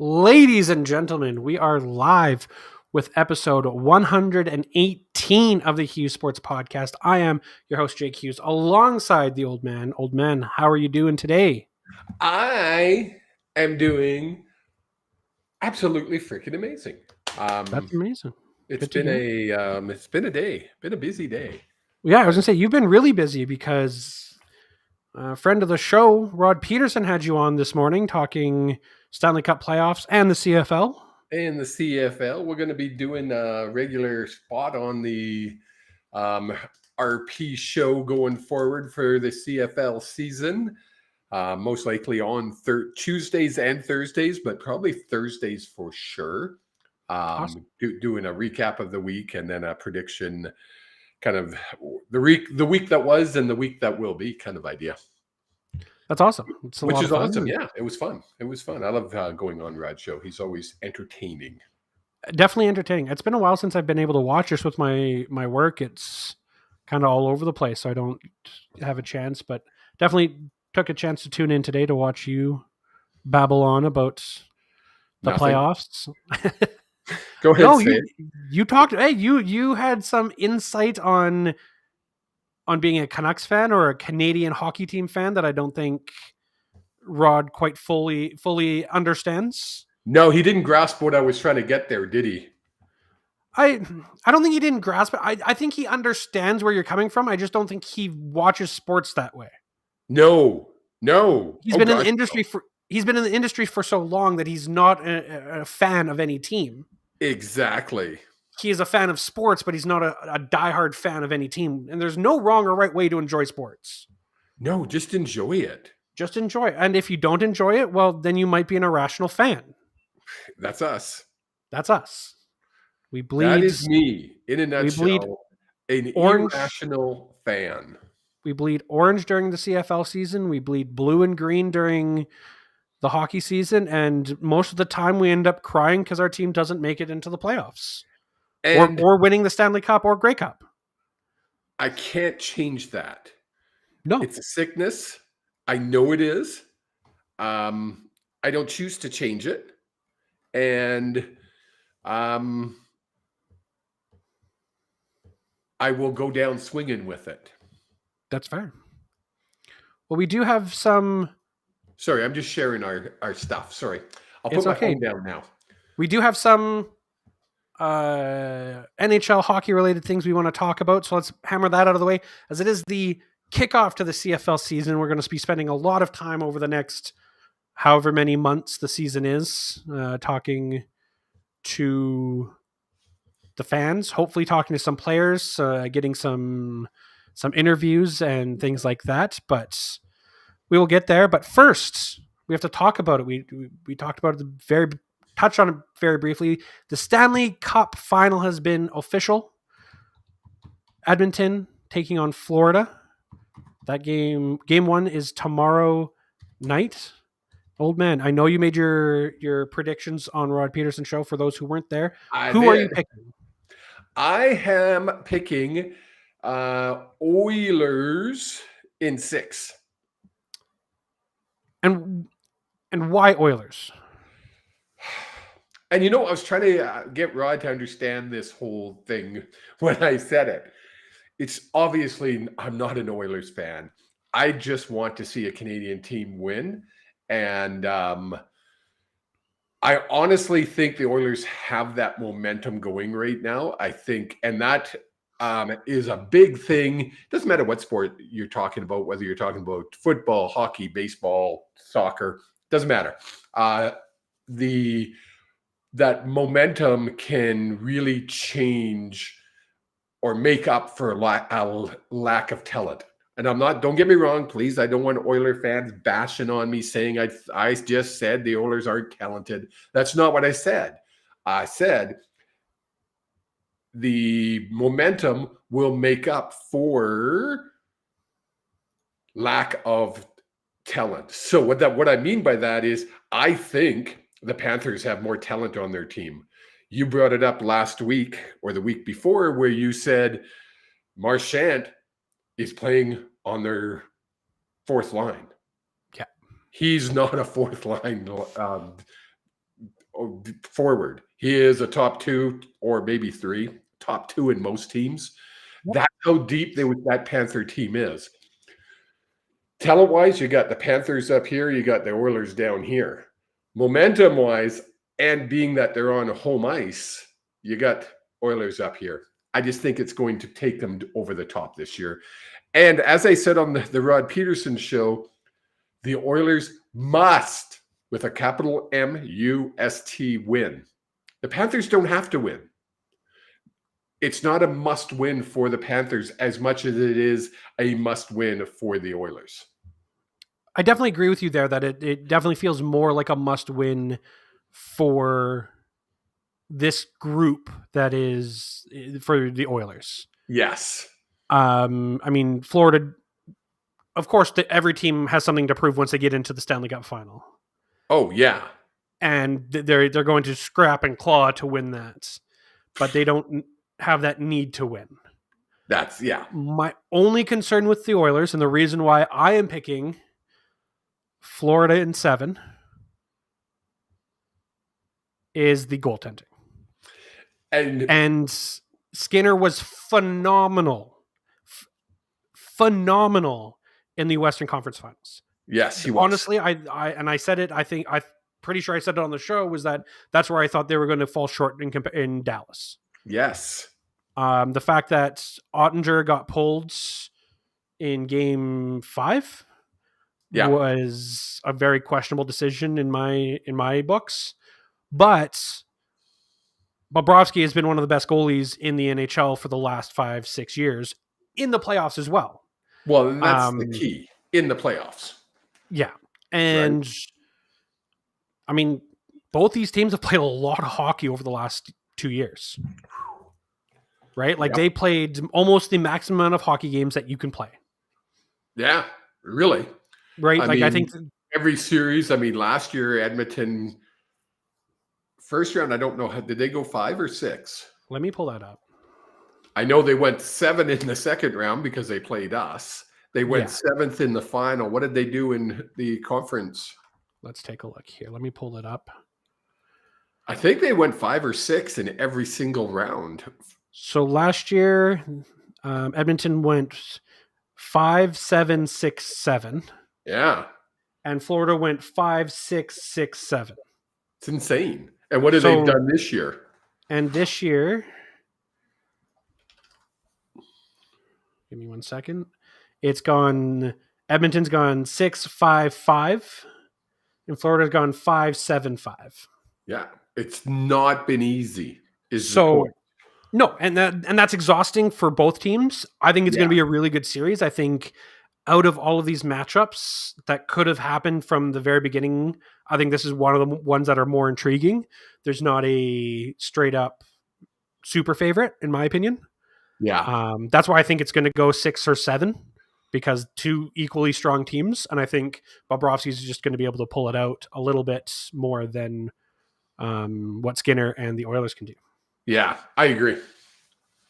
Ladies and gentlemen, we are live with episode 118 of the Hughes Sports Podcast. I am your host, Jake Hughes, alongside the old man. Old man, how are you doing today? I am doing absolutely freaking amazing. That's amazing. It's been a day, been a busy day. Yeah, I was gonna say you've been really busy because a friend of the show, Rod Peterson, had you on this morning talking Stanley Cup playoffs and the CFL. In the CFL, we're going to be doing a regular spot on the RP show going forward for the CFL season. Most likely on Tuesdays and Thursdays, but probably Thursdays for sure. Awesome. Doing a recap of the week and then a prediction, kind of the week that was and the week that will be kind of idea. That's awesome. Which is awesome. Yeah, it was fun. It was fun. I love going on Rod's show. He's always entertaining. Definitely entertaining. It's been a while since I've been able to watch this with my work. It's kind of all over the place, so I don't have a chance, but definitely took a chance to tune in today to watch you babble on about the playoffs. Go ahead. No, you talked. Hey, you had some insight on being a Canucks fan or a Canadian hockey team fan that I don't think Rod quite fully understands. No, he didn't grasp what I was trying to get there, did he? I don't think he didn't grasp it. I think he understands where you're coming from. I just don't think he watches sports that way. No. He's been in the industry for so long that he's not a fan of any team. Exactly. He is a fan of sports, but he's not a diehard fan of any team. And there's no wrong or right way to enjoy sports. No, just enjoy it. Just enjoy it. And if you don't enjoy it, well, then you might be an irrational fan. That's us. That's us. We bleed. That is me, in a nutshell, an irrational fan. We bleed orange during the CFL season. We bleed blue and green during the hockey season. And most of the time we end up crying because our team doesn't make it into the playoffs. Or winning the Stanley Cup or Grey Cup. I can't change that. No. It's a sickness. I know it is. I don't choose to change it. And I will go down swinging with it. That's fair. Well, we do have some... Sorry, I'm just sharing our stuff. Sorry. I'll put my phone down now. We do have some NHL hockey-related things we want to talk about, so let's hammer that out of the way. As it is the kickoff to the CFL season, we're going to be spending a lot of time over the next however many months the season is, talking to the fans, hopefully talking to some players, getting some interviews and things like that, but we will get there. But first, we have to talk about it. We talked about it touched on it very briefly. The Stanley Cup final has been official. Edmonton taking on Florida. That game 1 is tomorrow night. Old man, I know you made your predictions on Rod Peterson show. For those who weren't there, who are you picking? I am picking Oilers in 6. And why Oilers? And I was trying to get Rod to understand this whole thing when I said it. It's obviously, I'm not an Oilers fan. I just want to see a Canadian team win. And I honestly think the Oilers have that momentum going right now. I think, and that is a big thing. It doesn't matter what sport you're talking about, whether you're talking about football, hockey, baseball, soccer, doesn't matter. That momentum can really change or make up for a lack of talent. And don't get me wrong, please. I don't want Oiler fans bashing on me saying I just said the Oilers aren't talented. That's not what I said. I said the momentum will make up for lack of talent. So what I mean by that is I think the Panthers have more talent on their team. You brought it up last week or the week before where you said Marchand is playing on their fourth line. Yeah. He's not a fourth line forward. He is a top 2 or maybe 3, top 2 in most teams. Yep. That's how deep that Panther team is. Talent-wise, you got the Panthers up here, you got the Oilers down here. Momentum-wise, and being that they're on home ice, you got Oilers up here. I just think it's going to take them over the top this year. And as I said on the Rod Peterson show, the Oilers must, with a capital M-U-S-T, win. The Panthers don't have to win. It's not a must win for the Panthers as much as it is a must win for the Oilers. I definitely agree with you there that it definitely feels more like a must win for this group that is for the Oilers. Yes. I mean, Florida, of course, every team has something to prove once they get into the Stanley Cup final. Oh, yeah. And they're going to scrap and claw to win that. But they don't have that need to win. That's, yeah. My only concern with the Oilers, and the reason why I am picking Florida in 7, is the goaltending. And Skinner was phenomenal in the Western Conference Finals. Yes, he was. Honestly, I said it, I'm pretty sure I said it on the show, was that's where I thought they were going to fall short in Dallas. Yes. The fact that Ottinger got pulled in game 5 was a very questionable decision in my books. But Bobrovsky has been one of the best goalies in the NHL for the last 5-6 years, in the playoffs as well. Well, and that's the key, in the playoffs. Yeah. And right. I mean, both these teams have played a lot of hockey over the last 2 years. Right? Like they played almost the maximum amount of hockey games that you can play. Yeah, really. Right? I think every series, last year, Edmonton, first round, I don't know, did they go 5 or 6? Let me pull that up. I know they went 7 in the second round because they played us. They went 7th in the final. What did they do in the conference? Let's take a look here. Let me pull it up. I think they went 5 or 6 in every single round. So last year, Edmonton went 5-7-6-7. Yeah. And Florida went 5-6-6-7. It's insane. And what have they done this year? And this year, give me 1 second. Edmonton's gone 6-5-5, and Florida's gone 5-7-5. Yeah, it's not been easy. The point. No, and that's exhausting for both teams. I think it's going to be a really good series. I think out of all of these matchups that could have happened from the very beginning, I think this is one of the ones that are more intriguing. There's not a straight up super favorite, in my opinion. Yeah. That's why I think it's going to go 6 or 7, because 2 equally strong teams. And I think Bobrovsky's just going to be able to pull it out a little bit more than what Skinner and the Oilers can do. Yeah, I agree.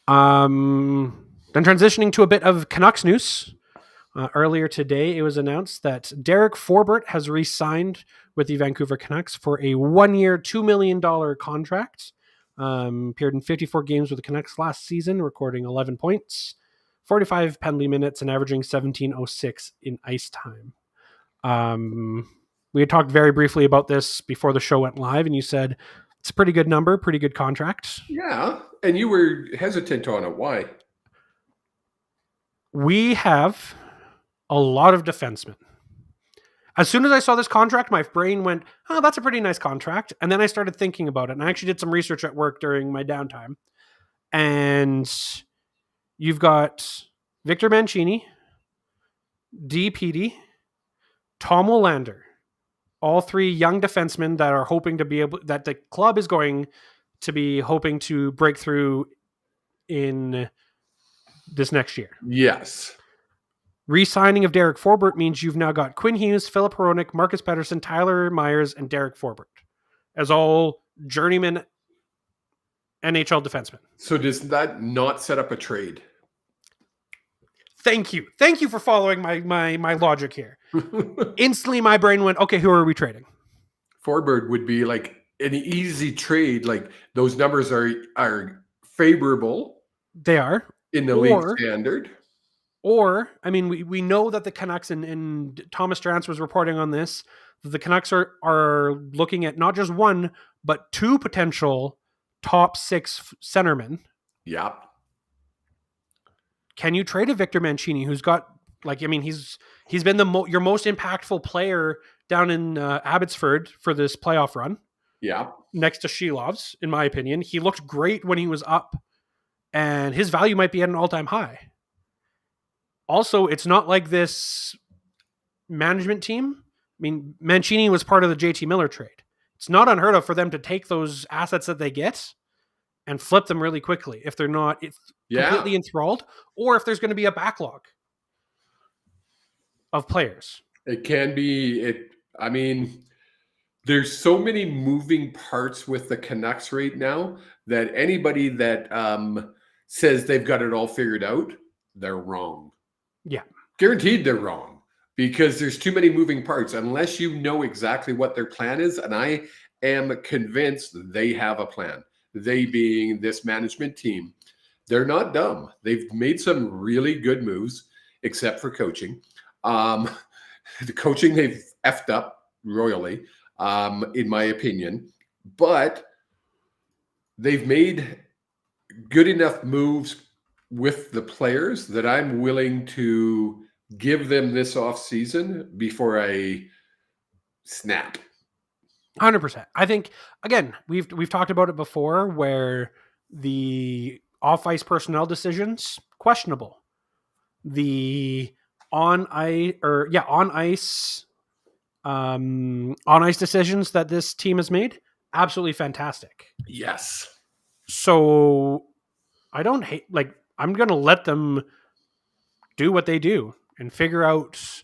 Then transitioning to a bit of Canucks news. Earlier today, it was announced that Derek Forbort has re-signed with the Vancouver Canucks for a 1-year, $2 million contract. Appeared in 54 games with the Canucks last season, recording 11 points, 45 penalty minutes, and averaging 17.06 in ice time. We had talked very briefly about this before the show went live, and you said it's a pretty good number, pretty good contract. Yeah, and you were hesitant on it. Why? We have a lot of defensemen. As soon as I saw this contract, my brain went, oh, that's a pretty nice contract. And then I started thinking about it. And I actually did some research at work during my downtime. And you've got Victor Mancini, D. Petey, Tom Willander, all 3 young defensemen that are hoping to be able, that the club is going to be hoping to break through in this next year. Yes. Re-signing of Derek Forbort means you've now got Quinn Hughes, Philip Hronik, Marcus Pettersson, Tyler Myers, and Derek Forbort as all journeyman NHL defensemen. So does that not set up a trade? Thank you. Thank you for following my logic here. Instantly, my brain went, okay, who are we trading? Forbort would be like an easy trade. Like those numbers are favorable. They are in the league standard. Or, I mean, we know that the Canucks, and Thomas Drance was reporting on this, that the Canucks are looking at not just one, but two potential top 6 centermen. Yep. Can you trade a Victor Mancini, who's got, like, I mean, he's been your most impactful player down in Abbotsford for this playoff run. Yeah. Next to Shilov's, in my opinion. He looked great when he was up, and his value might be at an all-time high. Also, it's not like this management team. I mean, Mancini was part of the JT Miller trade. It's not unheard of for them to take those assets that they get and flip them really quickly if they're not completely enthralled, or if there's going to be a backlog of players. It can be. I mean, there's so many moving parts with the Canucks right now that anybody that says they've got it all figured out, they're wrong. Yeah. Guaranteed they're wrong, because there's too many moving parts unless you know exactly what their plan is. And I am convinced they have a plan. They being this management team. They're not dumb. They've made some really good moves, except for coaching. The coaching, they've effed up royally, in my opinion. But they've made good enough moves with the players that I'm willing to give them this off season before I snap. 100%. I think, again, we've talked about it before, where the off-ice personnel decisions, questionable. The on-ice decisions that this team has made, absolutely fantastic. Yes. So I don't hate, like, I'm going to let them do what they do and figure out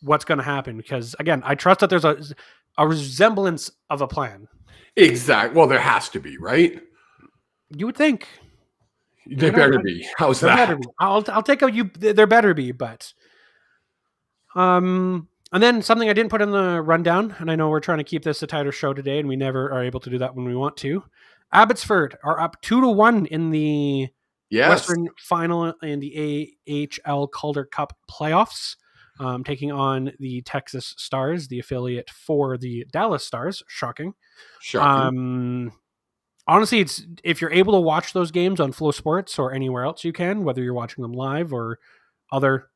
what's going to happen, because, again, I trust that there's a resemblance of a plan. Exactly. Well, there has to be, right? You would think. There better be. How's that? Better be. I'll take there better be, but and then something I didn't put in the rundown, and I know we're trying to keep this a tighter show today, and we never are able to do that when we want to. Abbotsford are up 2-1 in the Western Final in the AHL Calder Cup playoffs, taking on the Texas Stars, the affiliate for the Dallas Stars. Shocking. Honestly, it's, if you're able to watch those games on Flow Sports or anywhere else you can, whether you're watching them live or other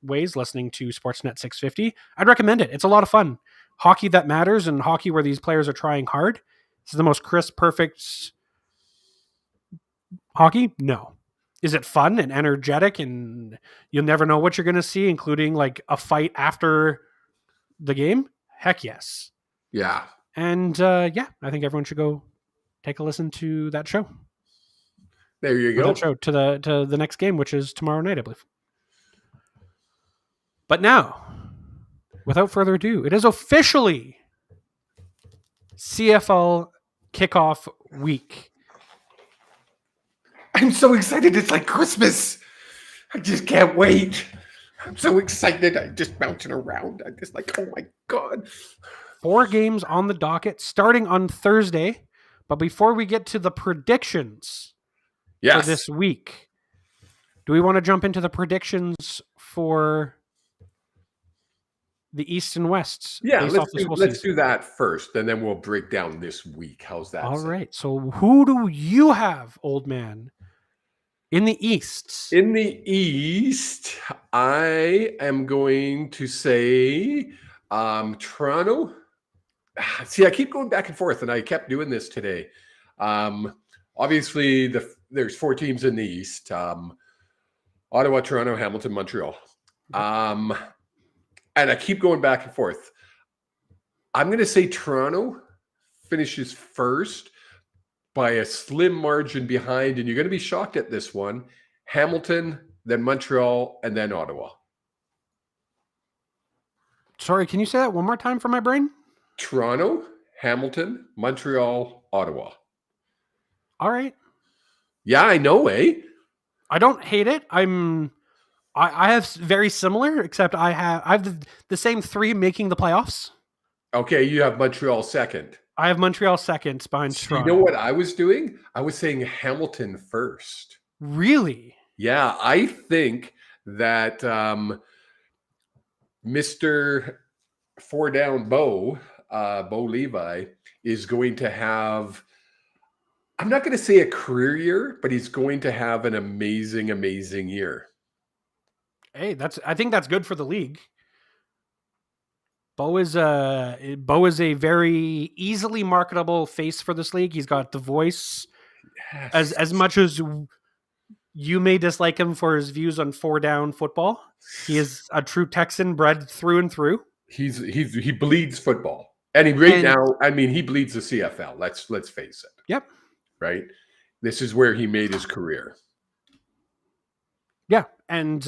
ways, listening to Sportsnet 650, I'd recommend it. It's a lot of fun. Hockey that matters, and hockey where these players are trying hard. This is the most crisp, perfect hockey? No. Is it fun and energetic, and you'll never know what you're going to see, including like a fight after the game? Heck yes. Yeah. And I think everyone should go take a listen to that show. There you go. That show to the next game, which is tomorrow night, I believe. But now, without further ado, it is officially CFL kickoff week. I'm so excited. It's like Christmas. I just can't wait. I'm so excited. I'm just bouncing around. I'm just like, oh my God. 4 games on the docket starting on Thursday. But before we get to the predictions for this week, do we want to jump into the predictions for the East and West? Yeah, let's do that first, and then we'll break down this week. How's that? All right. So who do you have, old man, in the East? In the East, I am going to say Toronto. See, I keep going back and forth, and I kept doing this today. Obviously, there's 4 teams in the East. Ottawa, Toronto, Hamilton, Montreal. And I keep going back and forth. I'm going to say Toronto finishes first by a slim margin behind, and you're going to be shocked at this one. Hamilton, then Montreal, and then Ottawa. Sorry, can you say that one more time for my brain? Toronto, Hamilton, Montreal, Ottawa. All right. Yeah, I know, eh? I don't hate it. I have very similar, except I have the same 3 making the playoffs. Okay, you have Montreal second. I have Montreal second behind So Toronto. you know what I was doing? I was saying Hamilton first. Really? Yeah, I think that Mr. Four Down Bo Levi, is going to have, I'm not going to say a career year, but he's going to have an amazing, amazing year. Hey, I think that's good for the league. Bo is a very easily marketable face for this league. He's got the voice. Yes. As much as you may dislike him for his views on 4-down football, he is a true Texan bred through and through. He bleeds football. And now, I mean, he bleeds the CFL. Let's face it. Yep. Right? This is where he made his career. Yeah. And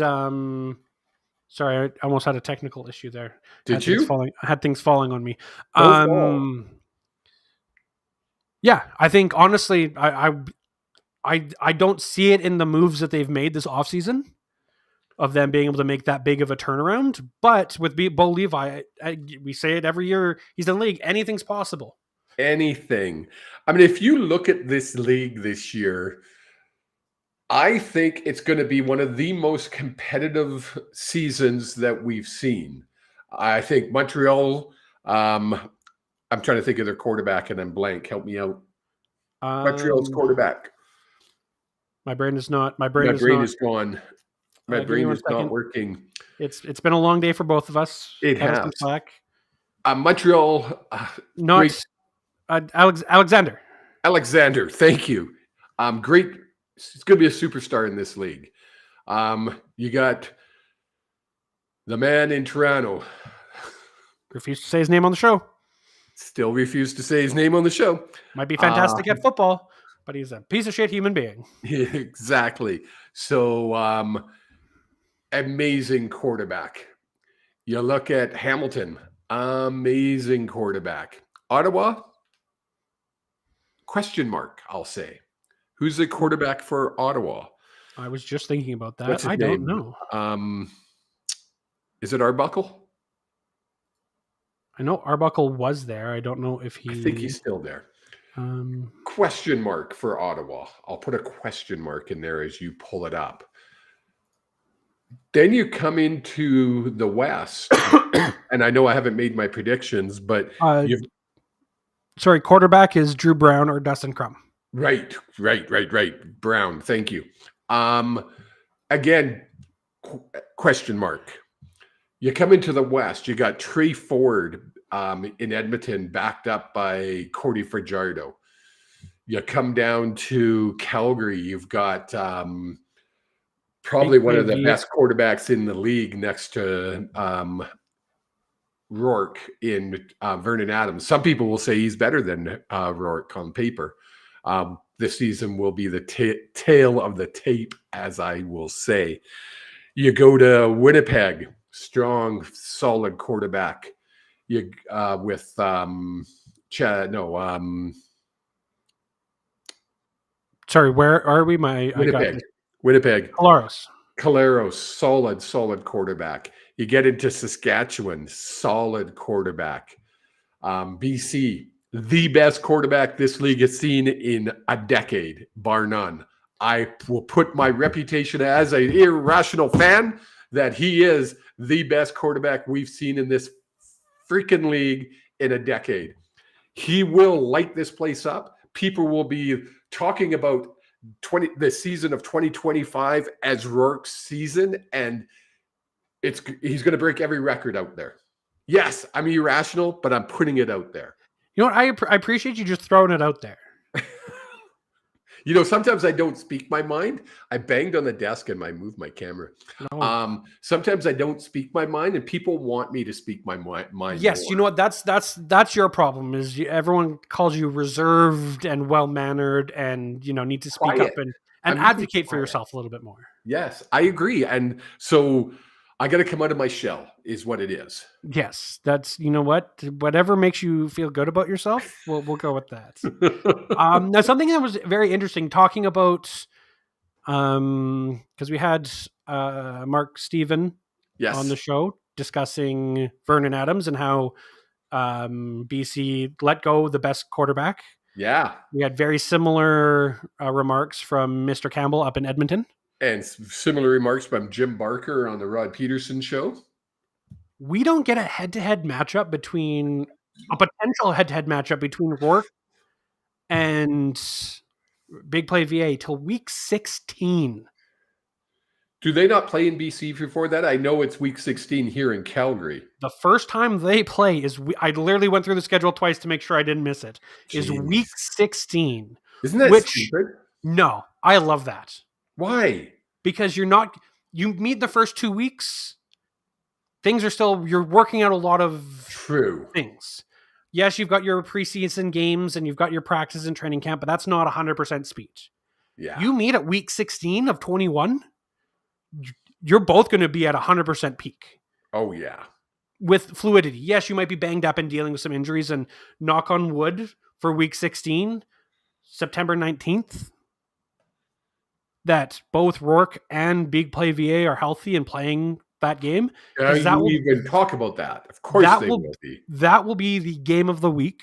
sorry, I almost had a technical issue there. Did you? I had things falling on me. Yeah, I think honestly, I don't see it in the moves that they've made this offseason of them being able to make that big of a turnaround. But with Bo Levi, we say it every year, he's in the league. Anything's possible. Anything. I mean, if you look at this league this year, I think it's going to be one of the most competitive seasons that we've seen. I think Montreal, I'm trying to think of their quarterback and I'm blank. Help me out. Montreal's quarterback. My brain is gone. My brain is not working. It's been a long day for both of us. It has. Montreal. Alexander. Alexander. Thank you. Great. He's going to be a superstar in this league. You got the man in Toronto. Refused to say his name on the show. Still refused to say his name on the show. Might be fantastic at football, but he's a piece of shit human being. Exactly. So, amazing quarterback. You look at Hamilton, amazing quarterback. Ottawa, question mark, I'll say. Who's the quarterback for Ottawa? I was just thinking about that. What's his name? Don't know. Is it Arbuckle? I know Arbuckle was there. I don't know if he... I think he's still there. Question mark for Ottawa. I'll put a question mark in there as you pull it up. Then you come into the West, and I know I haven't made my predictions, but... Sorry, quarterback is Drew Brown or Dustin Crum. Right. Brown, thank you. Again, question mark. You come into the West, you got Trey Ford in Edmonton, backed up by Cody Fajardo. You come down to Calgary, you've got probably one of the best quarterbacks in the league next to Rourke in Vernon Adams. Some people will say he's better than Rourke on paper. This season will be the tail of the tape, as I will say. You go to Winnipeg, strong, solid quarterback. You with sorry, where are we? Winnipeg. Caleros, solid quarterback. You get into Saskatchewan, solid quarterback. BC, the best quarterback this league has seen in a decade, bar none. I will put my reputation as an irrational fan that he is the best quarterback we've seen in this freaking league in a decade. He will light this place up. People will be talking about the season of 2025 as Rourke's season, and he's going to break every record out there. Yes, I'm irrational, but I'm putting it out there. You know what? I appreciate you just throwing it out there. You know, sometimes I don't speak my mind. I banged on the desk and I moved my camera. No. Sometimes I don't speak my mind, and people want me to speak my mind. Yes, more. You know what? That's your problem. Is everyone calls you reserved and well mannered, and need to speak up and advocate for yourself a little bit more. Yes, I agree, and so I got to come out of my shell, is what it is. Yes, that's whatever makes you feel good about yourself. We'll go with that. Now, something that was very interesting talking about, because we had Mark Steven on the show discussing Vernon Adams and how BC let go the best quarterback. Yeah. We had very similar remarks from Mr. Campbell up in Edmonton. And similar remarks from Jim Barker on the Rod Peterson show. We don't get a head-to-head matchup between a potential head-to-head matchup between Rourke and Big Play VA till week 16. Do they not play in BC before that? I know it's week 16 here in Calgary. The first time they play is, I literally went through the schedule twice to make sure I didn't miss it, is week 16. Isn't that stupid? No, I love that. Why? Because you meet the first 2 weeks, things are still, you're working out a lot of things. Yes, you've got your preseason games and you've got your practice and training camp, but that's not 100% speed. Yeah. You meet at week 16 of 21, you're both going to be at 100% peak. Oh, yeah. With fluidity. Yes, you might be banged up and dealing with some injuries, and knock on wood for week 16, September 19th, that both Rourke and Big Play VA are healthy and playing that game. You even talk about that. Of course they will be. That will be the game of the week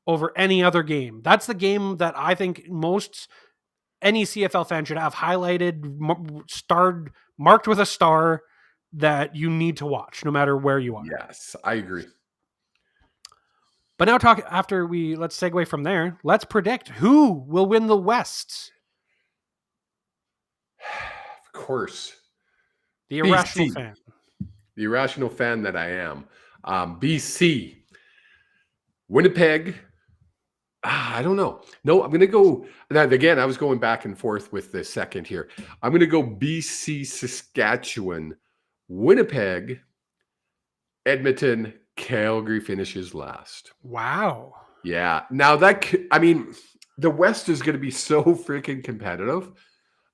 over any other game. That's the game that I think any CFL fan should have highlighted, starred, marked with a star, that you need to watch no matter where you are. Yes, I agree. But now let's segue from there. Let's predict who will win the West. Of course. The irrational BC. fan. The irrational fan that I am. BC. Winnipeg. I don't know. No, I'm going to go. Again, I was going back and forth with the second here. I'm going to go BC, Saskatchewan, Winnipeg, Edmonton, Calgary finishes last. Wow. Yeah. Now the West is going to be so freaking competitive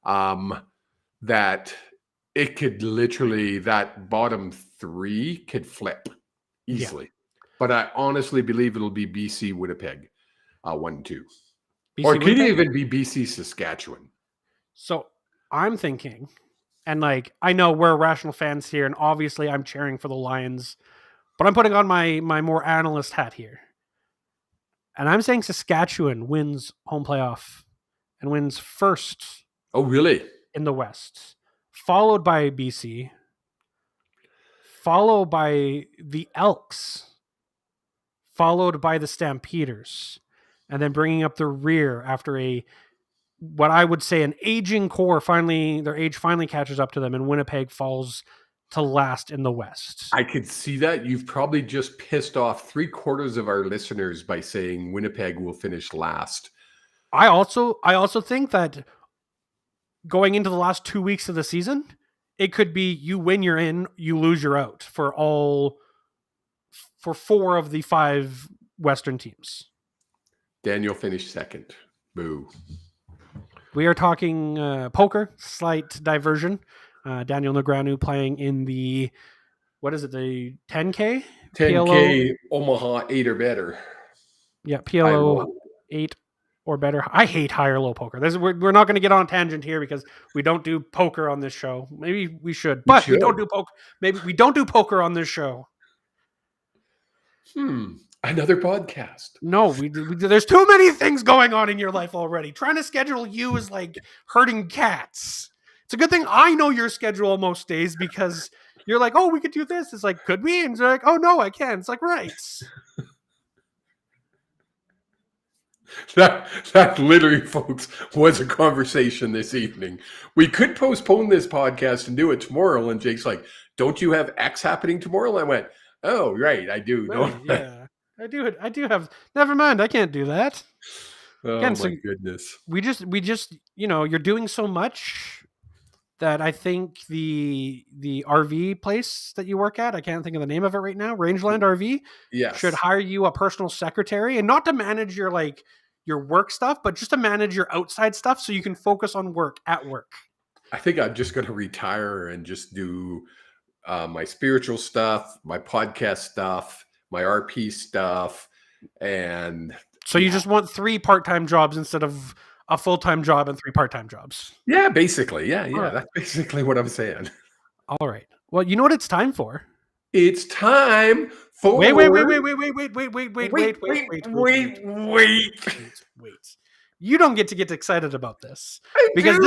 that it could literally, that bottom three could flip easily. Yeah. But I honestly believe it'll be BC, Winnipeg. 1-2. Or could it even be BC Saskatchewan? So I'm thinking, and I know we're rational fans here, and obviously I'm cheering for the Lions, but I'm putting on my more analyst hat here. And I'm saying Saskatchewan wins home playoff and wins first. Oh, really? In the West. Followed by BC. Followed by the Elks. Followed by the Stampeders. And then bringing up the rear after what I would say an aging core, their age finally catches up to them, and Winnipeg falls to last in the West. I could see that. You've probably just pissed off 3/4 of our listeners by saying Winnipeg will finish last. I also think that going into the last 2 weeks of the season, it could be you win, you're in, you lose, you're out for 4 of the 5 Western teams. Daniel finished second. Boo. We are talking poker, slight diversion. Daniel Negreanu playing in the, the 10K? 10K PLO? Omaha 8 or better. Yeah, PLO 8 or better. I hate high or low poker. We're not going to get on a tangent here because we don't do poker on this show. Maybe we should, but we don't do poker. Maybe we don't do poker on this show. Another podcast. No, there's too many things going on in your life already. Trying to schedule you is like herding cats. It's a good thing I know your schedule most days because you're like, oh, we could do this. It's like, could we? And you're like, oh, no, I can't. It's like, right. That literally, folks, was a conversation this evening. We could postpone this podcast and do it tomorrow. And Jake's like, don't you have X happening tomorrow? And I went, oh, right, I do. Right, yeah. I do have. Never mind. I can't do that. Oh, again, my goodness. We just, you're doing so much that I think the RV place that you work at, I can't think of the name of it right now, Rangeland RV, yes, should hire you a personal secretary, and not to manage your work stuff, but just to manage your outside stuff so you can focus on work at work. I think I'm just going to retire and just do my spiritual stuff, my podcast stuff, my RP stuff, and so you just want 3 part-time jobs instead of a full-time job and 3 part-time jobs. Yeah, basically. Yeah. Right. That's basically what I'm saying. All right. Well, you know what it's time for? It's time for... Wait. You don't get to get excited about this because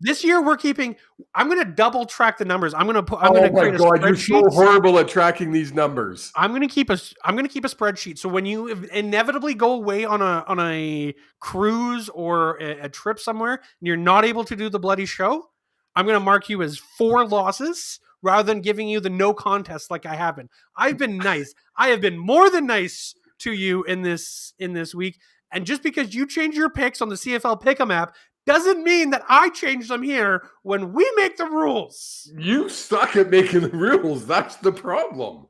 this year we're keeping. I'm going to double track the numbers. I'm going to create a spreadsheet. You're so horrible at tracking these numbers. I'm going to keep a spreadsheet. So when you inevitably go away on a cruise or a trip somewhere and you're not able to do the bloody show, I'm going to mark you as 4 losses rather than giving you the no contest like I have been. I've been nice. I have been more than nice to you in this week. And just because you change your picks on the CFL Pick'em app doesn't mean that I change them here when we make the rules. You suck at making the rules. That's the problem.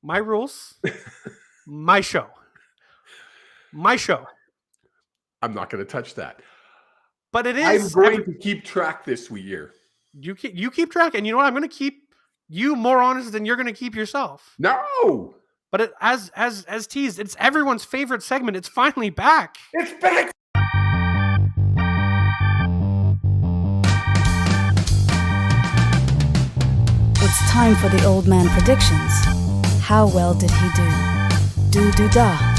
My rules. My show. My show. I'm not going to touch that. But it is. I'm going to keep track this year. You keep track. And you know what? I'm going to keep you more honest than you're going to keep yourself. No. But as teased, it's everyone's favorite segment. It's finally back. It's back. It's time for the old man predictions. How well did he do? Do-do-da.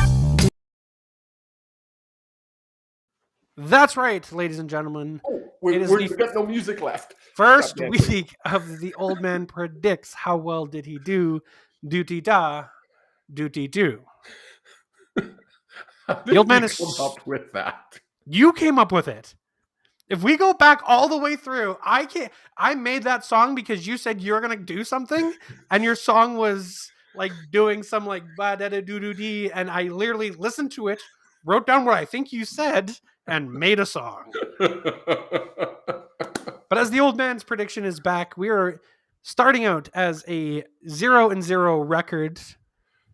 That's right, ladies and gentlemen. We've got no music left. First week of the old man predicts. How well did he do? Do-de-da. Do-de-do. The old man is come up with that. You came up with it. If we go back all the way through, I made that song because you said you're gonna do something, and your song was like doing some like ba da da doo doo dee, and I literally listened to it, wrote down what I think you said, and made a song. But as the old man's prediction is back, we are starting out as a 0-0 record.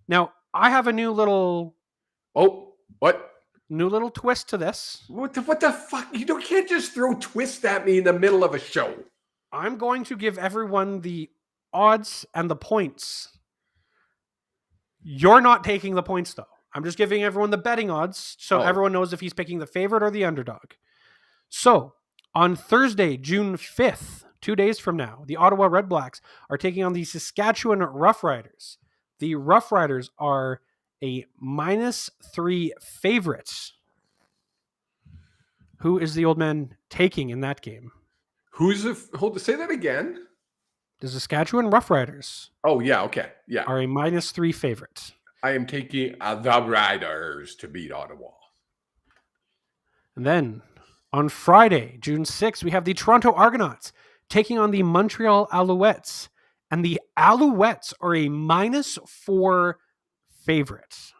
Now, I have a new little... Oh, what? New little twist to this. What the fuck? You can't just throw twist at me in the middle of a show. I'm going to give everyone the odds and the points. You're not taking the points, though. I'm just giving everyone the betting odds so everyone knows if he's picking the favorite or the underdog. So, on Thursday, June 5th, 2 days from now, the Ottawa REDBLACKS are taking on the Saskatchewan Roughriders. The Roughriders are a -3 favorite. Who is the old man taking in that game? Say that again. The Saskatchewan Roughriders. Oh, yeah, okay. Yeah. Are a -3 favorite. I am taking the Riders to beat Ottawa. And then on Friday, June 6th, we have the Toronto Argonauts taking on the Montreal Alouettes. And the Alouettes are a -4 favorite.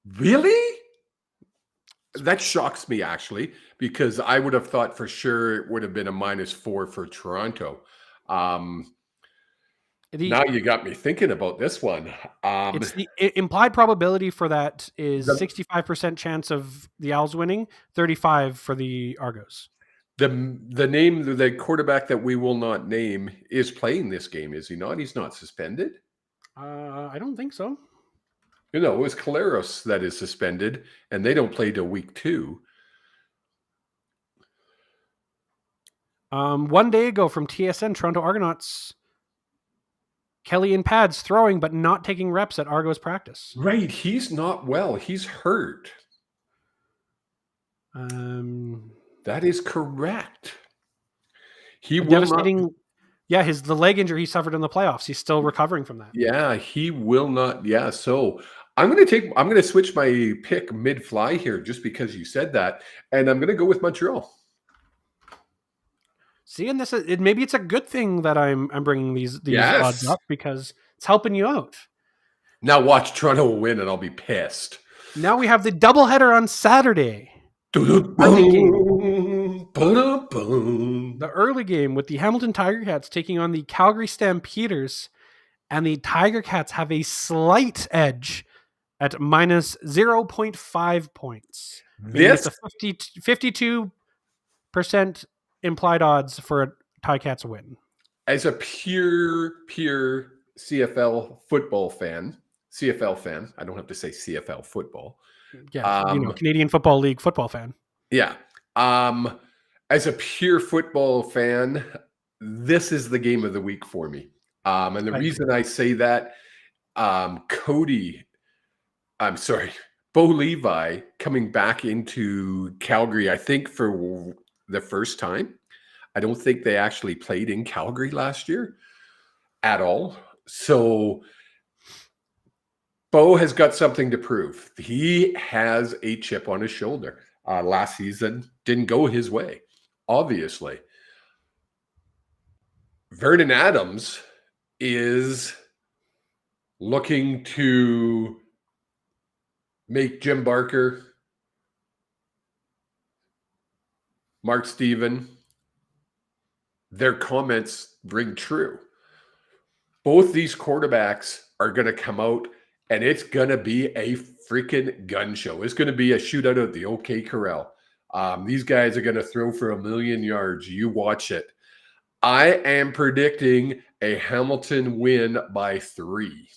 Really? That shocks me, actually, because I would have thought for sure it would have been a -4 for Toronto. Now you got me thinking about this one. It's the implied probability for that is 65% chance of the Owls winning, 35 for the Argos. The quarterback that we will not name is playing this game, is he not? He's not suspended? I don't think so. It was Caleros that is suspended, and they don't play till week 2. 1 day ago from TSN, Toronto Argonauts, Kelly in pads throwing but not taking reps at Argos practice. Right, he's not well. He's hurt. That is correct. He will not. Yeah, the leg injury he suffered in the playoffs. He's still recovering from that. Yeah, he will not. Yeah, so I'm going to switch my pick mid-fly here just because you said that, and I'm going to go with Montreal. See, and maybe it's a good thing that I'm bringing these odds up because it's helping you out. Now watch Toronto win, and I'll be pissed. Now we have the doubleheader on Saturday. The early game with the Hamilton Tiger Cats taking on the Calgary Stampeders, and the Tiger Cats have a slight edge at -0.5 points. It's a 52% implied odds for a Ticats win. As a pure CFL football fan, I don't have to say CFL football. Yeah, Canadian Football League football fan. Yeah. As a pure football fan, this is the game of the week for me. And the reason I say that, Bo Levi coming back into Calgary, I think for the first time. I don't think they actually played in Calgary last year at all. So Bo has got something to prove. He has a chip on his shoulder. Last season didn't go his way, obviously. Vernon Adams is looking to make Jim Barker, Mark Steven, their comments ring true. Both these quarterbacks are going to come out and it's going to be a freaking gun show. It's going to be a shootout at the OK Corral. These guys are going to throw for 1,000,000 yards. You watch it. I am predicting a Hamilton win by 3.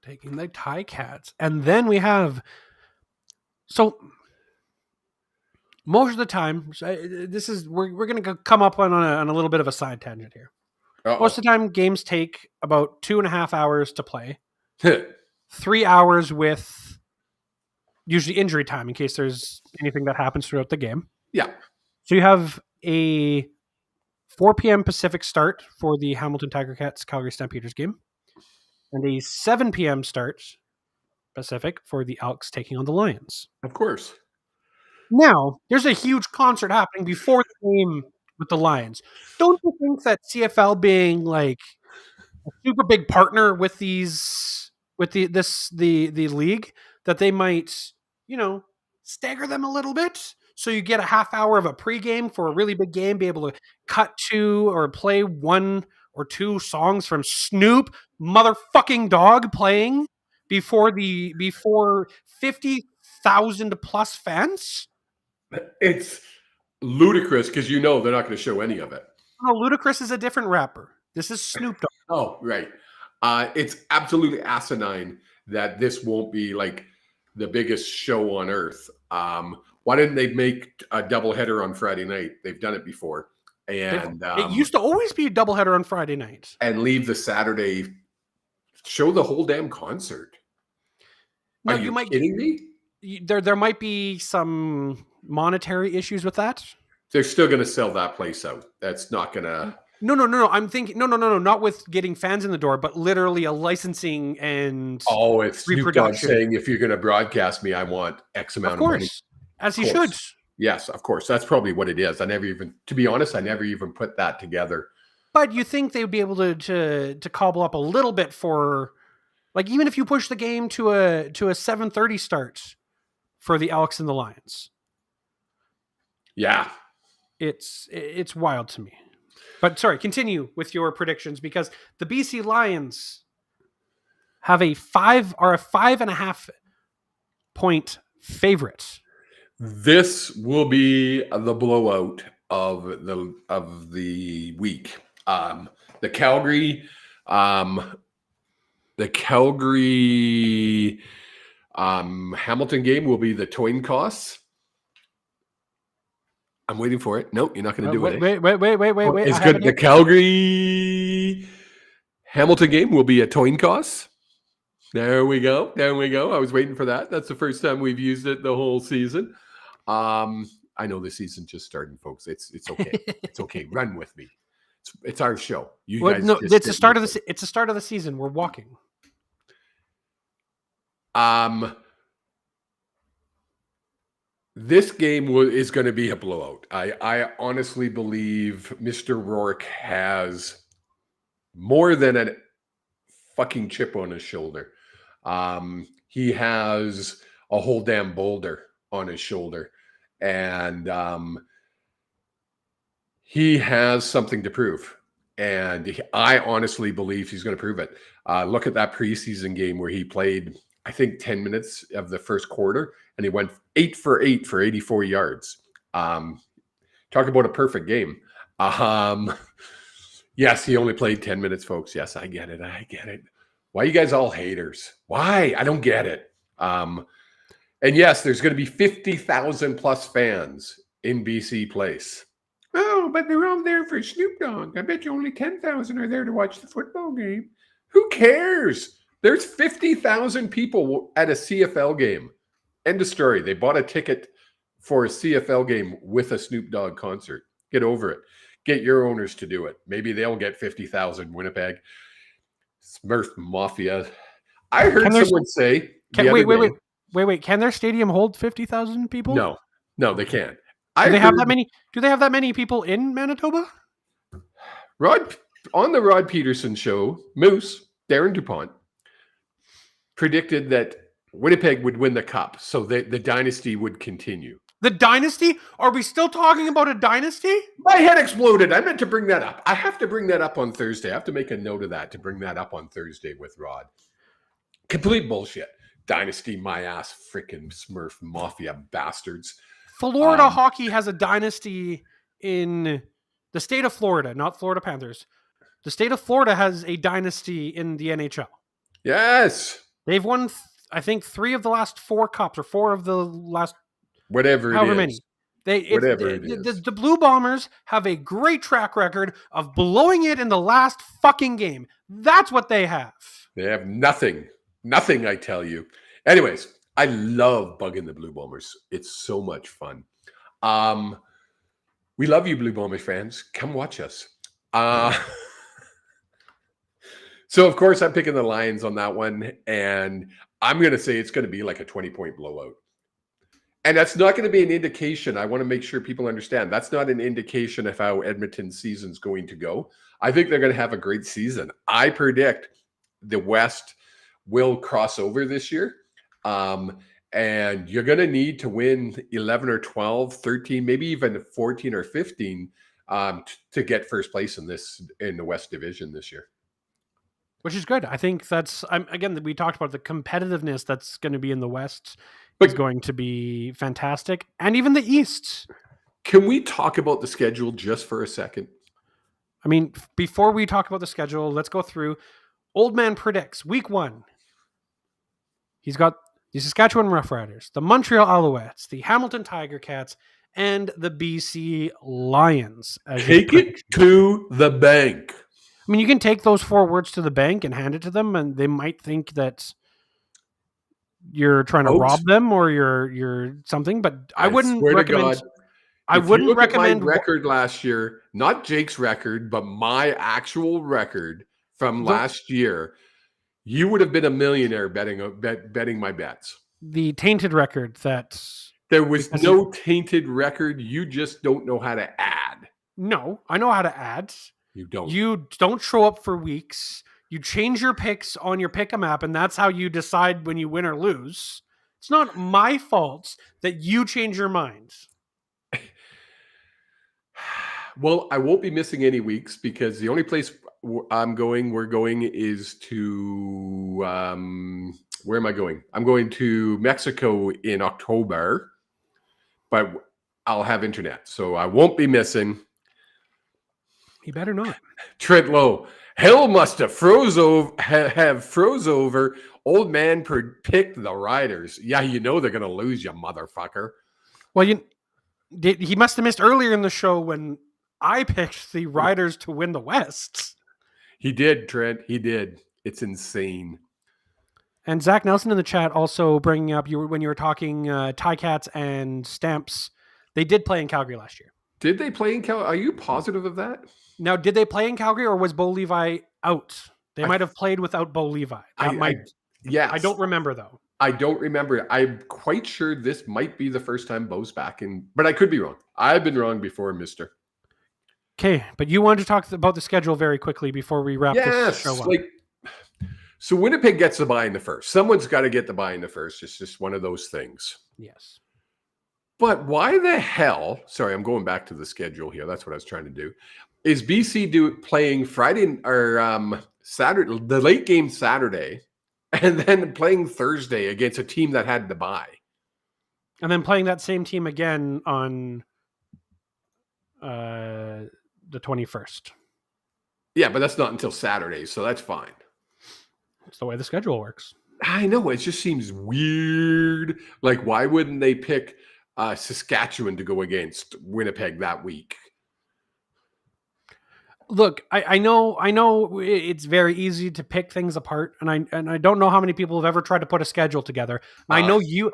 Taking the Ticats. And then we have, so most of the time, we're going to come up on a little bit of a side tangent here. Uh-oh. Most of the time, games take about 2.5 hours to play. 3 hours with usually injury time in case there's anything that happens throughout the game. Yeah. So you have a 4 p.m. Pacific start for the Hamilton Tiger-Cats Calgary Stampeders game, and a 7 p.m. start Pacific for the Elks taking on the Lions. Of course. Now, there's a huge concert happening before the game with the Lions. Don't you think that CFL being like a super big partner with the league, that they might, stagger them a little bit? So you get a half hour of a pregame for a really big game, be able to cut to or play 1 or 2 songs from Snoop motherfucking Dogg playing before 50,000 plus fans. It's ludicrous because they're not going to show any of it. No, Ludacris is a different rapper. This is Snoop Dogg. Oh, right. It's absolutely asinine that this won't be like the biggest show on earth. Why didn't they make a doubleheader on Friday night? They've done it before. And it used to always be a doubleheader on Friday night. And leave the Saturday, show the whole damn concert. No, Are you kidding me? There might be some monetary issues with that. They're still going to sell that place out. That's not going to... No. I'm thinking, no. Not with getting fans in the door, but literally a licensing and it's Snoop Dogg saying, if you're going to broadcast me, I want X amount of money. As he should. Yes, of course. That's probably what it is. To be honest, I never even put that together. But you think they would be able to cobble up a little bit for, like, even if you push the game to a 7:30 start for the Elks and the Lions. Yeah. It's wild to me. But sorry, continue with your predictions, because the BC Lions have a 5.5 point favorite. This will be the blowout of the week. The Calgary Hamilton game will be the coin toss. I'm waiting for it. No, you're not going to do it. Wait. It's good. The Calgary Hamilton game will be a coin toss. There we go. I was waiting for that. That's the first time we've used it the whole season. I know the season just started, folks. It's okay. It's okay. Run with me. It's our show. Guys. No, it's the start of the. It's the start of the season. We're walking. This game is going to be a blowout. I honestly believe Mr. Rourke has more than a fucking chip on his shoulder. He has a whole damn boulder on his shoulder. And he has something to prove. And I honestly believe he's going to prove it. Look at that preseason game where he played, I think, 10 minutes of the first quarter, and he went 8 for 8 for 84 yards. Talk about a perfect game. Yes, he only played 10 minutes, folks. Yes, I get it. Why are you guys all haters? Why? I don't get it. And yes, there's going to be 50,000 plus fans in BC Place. Well, Oh, but they're all there for Snoop Dogg. I bet you only 10,000 are there to watch the football game. Who cares? There's 50,000 people at a CFL game. End of story. They bought a ticket for a CFL game with a Snoop Dogg concert. Get over it. Get your owners to do it. Maybe they'll get 50,000. Winnipeg. Smurf Mafia. I heard someone say... Wait. Can their stadium hold 50,000 people? No, they can't. Do they have that many people in Manitoba? On the Rod Peterson show, Moose, Darren DuPont, predicted that Winnipeg would win the cup, so the dynasty would continue. The dynasty? Are we still talking about a dynasty? My head exploded. I meant to bring that up. I have to bring that up on Thursday. I have to make a note of that to bring that up on Thursday with Rod. Complete bullshit. Dynasty, my ass, freaking Smurf Mafia bastards. Florida hockey has a dynasty in the state of Florida, not Florida Panthers. The state of Florida has a dynasty in the NHL. Yes. They've won, I think, 3 of the last 4 cups or 4 of the last... However many. The The Blue Bombers have a great track record of blowing it in the last fucking game. That's what they have. They have nothing. Nothing, I tell you. Anyways, I love bugging the Blue Bombers. It's so much fun. We love you, Blue Bombers fans. Come watch us. So, of course, I'm picking the Lions on that one. And I'm going to say it's going to be like a 20-point blowout. And that's not going to be an indication. I want to make sure people understand. That's not an indication of how Edmonton's season's going to go. I think they're going to have a great season. I predict the West will cross over this year. And you're going to need to win 11 or 12, 13, maybe even 14 or 15 to get first place in the West Division this year. Which is good. I think that's, again, we talked about the competitiveness that's going to be in the West is going to be fantastic. And even the East. Can we talk about the schedule just for a second? I mean, before we talk about the schedule, let's go through. Old Man predicts week 1. He's got the Saskatchewan Roughriders, the Montreal Alouettes, the Hamilton Tiger Cats, and the BC Lions. Take it to the bank. I mean, you can take those 4 words to the bank and hand it to them, and they might think that you're trying to rob them or you're something. But I wouldn't recommend. I wouldn't recommend my record last year, not Jake's record, but my actual record from last year. You would have been a millionaire betting my bets. The tainted record that there was no tainted record. You just don't know how to add. No, I know how to add. You don't. You don't show up for weeks. You change your picks on your Pick'em app, and that's how you decide when you win or lose. It's not my fault that you change your mind. Well, I won't be missing any weeks because the only place we're going is to, where am I going? I'm going to Mexico in October, but I'll have internet, so I won't be missing. He better not. Tread low. Hell must have froze over. Old man picked the Riders. Yeah, you know they're going to lose, you motherfucker. Well, he must have missed earlier in the show when I picked the Riders to win the West. He did, Trent. He did. It's insane. And Zach Nelson in the chat also bringing up when you were talking Ticats and Stamps. They did play in Calgary last year. Did they play in Calgary? Are you positive of that? Now, did they play in Calgary or was Bo Levi out? They might have played without Bo Levi. Yes. I don't remember, though. I don't remember. I'm quite sure this might be the first time Bo's back but I could be wrong. I've been wrong before, mister. Okay, but you wanted to talk about the schedule very quickly before we wrap this show up. So Winnipeg gets the bye in the first. Someone's got to get the bye in the first. It's just one of those things. Yes. But why the hell, sorry, I'm going back to the schedule here. That's what I was trying to do. Is BC playing Friday or Saturday, the late game Saturday, and then playing Thursday against a team that had the bye? And then playing that same team again on the 21st. Yeah, but that's not until Saturday, so that's fine. That's the way the schedule works. I know. It just seems weird. Like, why wouldn't they pick Saskatchewan to go against Winnipeg that week? Look, I know it's very easy to pick things apart, and I don't know how many people have ever tried to put a schedule together. I know you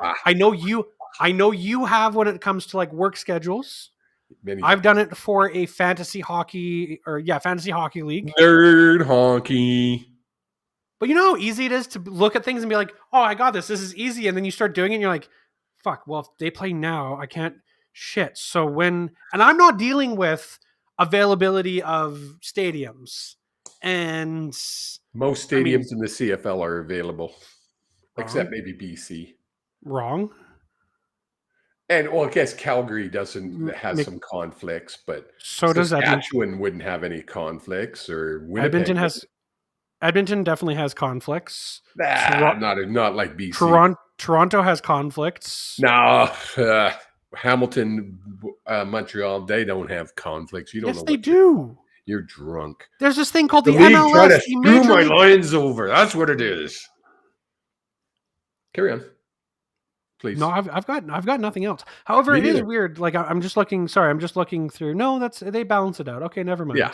have when it comes to like work schedules. I've done it for a fantasy hockey league. Nerd honky. But you know how easy it is to look at things and be like, oh, I got this. This is easy. And then you start doing it and you're like, fuck, well, if they play now, I can't shit. So and I'm not dealing with availability of stadiums. And most stadiums in the CFL are available, except maybe BC. Wrong. And I guess Calgary has some conflicts, but so does Saskatchewan wouldn't have any conflicts, or Winnipeg. Edmonton definitely has conflicts. Not like BC. Toronto has conflicts. No, Hamilton, Montreal, they don't have conflicts. You don't know. Yes, they do. You're drunk. There's this thing called the league MLS. Trying to screw my Lions over. That's what it is. Carry on, please. No, I've got nothing else. However, it is weird. Like I'm just looking. Sorry, I'm just looking through. No, they balance it out. Okay, never mind. Yeah.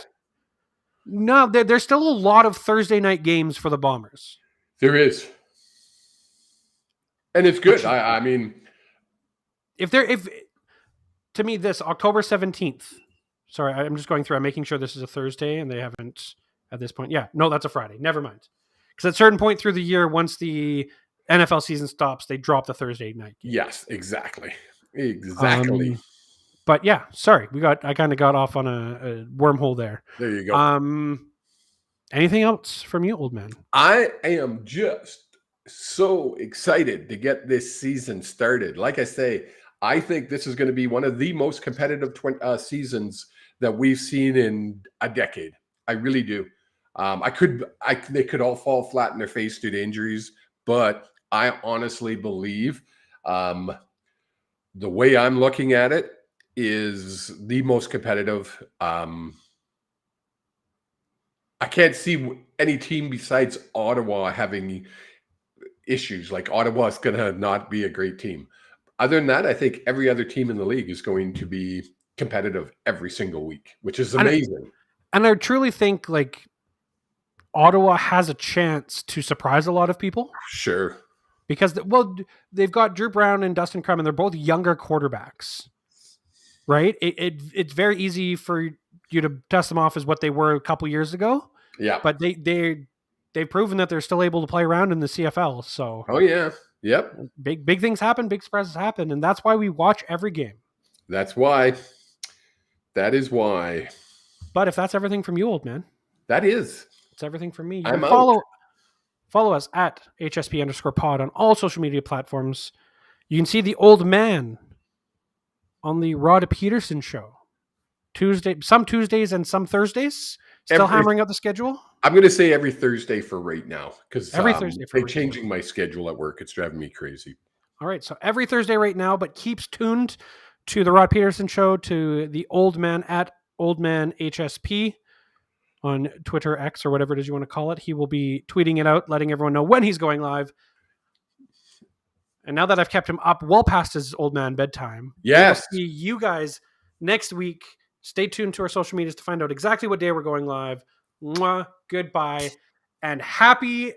No, there's still a lot of Thursday night games for the Bombers. There is, and it's good. I mean, if to me this October 17th. Sorry, I'm just going through. I'm making sure this is a Thursday, and they haven't at this point. Yeah, no, that's a Friday. Never mind. Because at a certain point through the year, once the NFL season stops, they drop the Thursday night game. Yes, exactly. But yeah, sorry, I kind of got off on a wormhole there. There you go. Anything else from you, old man? I am just so excited to get this season started. Like I say, I think this is going to be one of the most competitive seasons that we've seen in a decade. I really do. They could all fall flat in their face due to injuries, but I honestly believe the way I'm looking at it is the most competitive. I can't see any team besides Ottawa having issues. Like Ottawa's going to not be a great team. Other than that, I think every other team in the league is going to be competitive every single week, which is amazing. And I truly think like Ottawa has a chance to surprise a lot of people. Sure. Because, they've got Drew Brown and Dustin Crum, and they're both younger quarterbacks, right? It's very easy for you to test them off as what they were a couple years ago. Yeah. But they've proven that they're still able to play around in the CFL. So. Oh, yeah. Yep. Big things happen, big surprises happen, and that's why we watch every game. That's why. That is why. But if that's everything from you, old man. That is. It's everything from me. I'm follow us at HSP_pod on all social media platforms. You can see the old man on the Rod Peterson show. Some Tuesdays and some Thursdays. Still hammering out the schedule? I'm going to say every Thursday for right now because every Thursday they're changing my schedule at work. It's driving me crazy. All right, so every Thursday right now, but keeps tuned to the Rod Peterson show, to the old man at oldmanhsp on Twitter, X, or whatever it is you want to call it. He will be tweeting it out, letting everyone know when he's going live. And now that I've kept him up well past his old man bedtime, yes, we'll see you guys next week. Stay tuned to our social medias to find out exactly what day we're going live. Mwah, goodbye, and happy